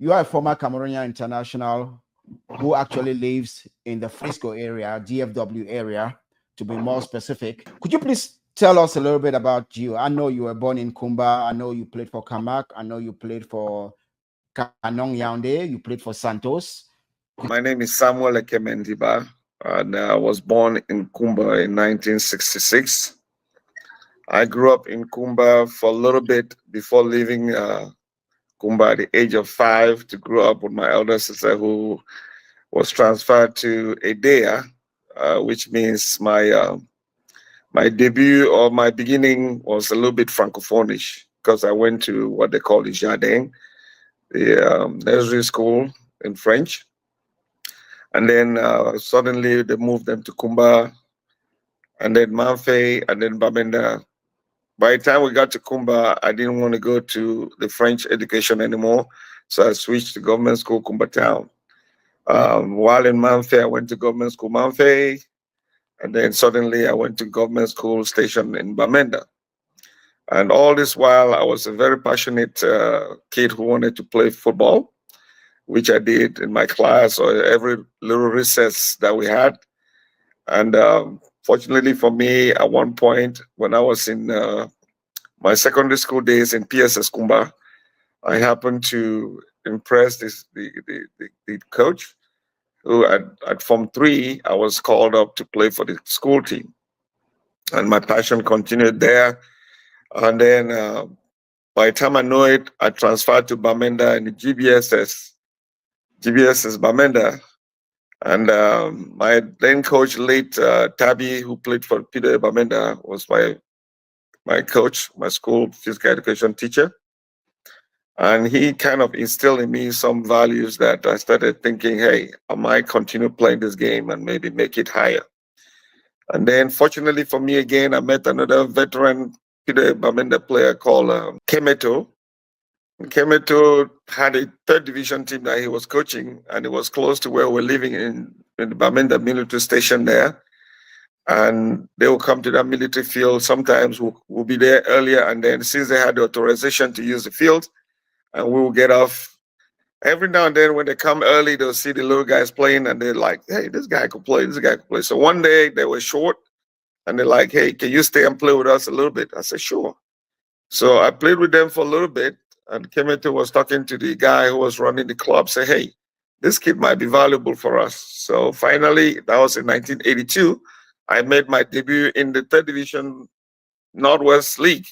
you are a former Cameroon International who actually lives in the Frisco area, DFW area, to be more specific. Could you please tell us a little bit about you? I know you were born in Kumba. I know you played for Kamak. I know you played for Canon Yaoundé. You played for Santos. My name is Samuel Ekeme Ndiba, and I was born in Kumba in 1966. I grew up in Kumba for a little bit before leaving Kumba at the age of 5 to grow up with my elder sister, who was transferred to Edea, which means my debut or my beginning was a little bit francophonish because I went to what they call the Jardin, the nursery school in French. And then suddenly they moved them to Kumba, and then Manfei, and then Bamenda. By the time we got to Kumba, I didn't want to go to the French education anymore, so I switched to government school, Kumba Town. While in Manfei, I went to government school Manfei, and then suddenly I went to government school station in Bamenda. And all this while, I was a very passionate kid who wanted to play football, which I did in my class or every little recess that we had. And fortunately for me, at one point when I was in my secondary school days in PSS Kumba, I happened to impress the coach, who at Form 3, I was called up to play for the school team. And my passion continued there. And then by the time I know it, I transferred to Bamenda in the GBSS Bamenda. And my then coach, late Tabi, who played for Peter Bamenda, was my coach, my school physical education teacher. And he kind of instilled in me some values that I started thinking, hey, I might continue playing this game and maybe make it higher. And then fortunately for me, again, I met another veteran Peter Bamenda player called Kemeto. Kemeto had a third division team that he was coaching, and it was close to where we're living in the Bamenda military station there. And they will come to that military field. Sometimes we'll be there earlier, and then since they had the authorization to use the field, and we will get off. Every now and then when they come early, they'll see the little guys playing, and they're like, hey, this guy could play, this guy could play. So one day they were short, and they're like, hey, can you stay and play with us a little bit? I said, sure. So I played with them for a little bit, and Kemeto was talking to the guy who was running the club, say, hey, this kid might be valuable for us. So finally, that was in 1982, I made my debut in the third division Northwest League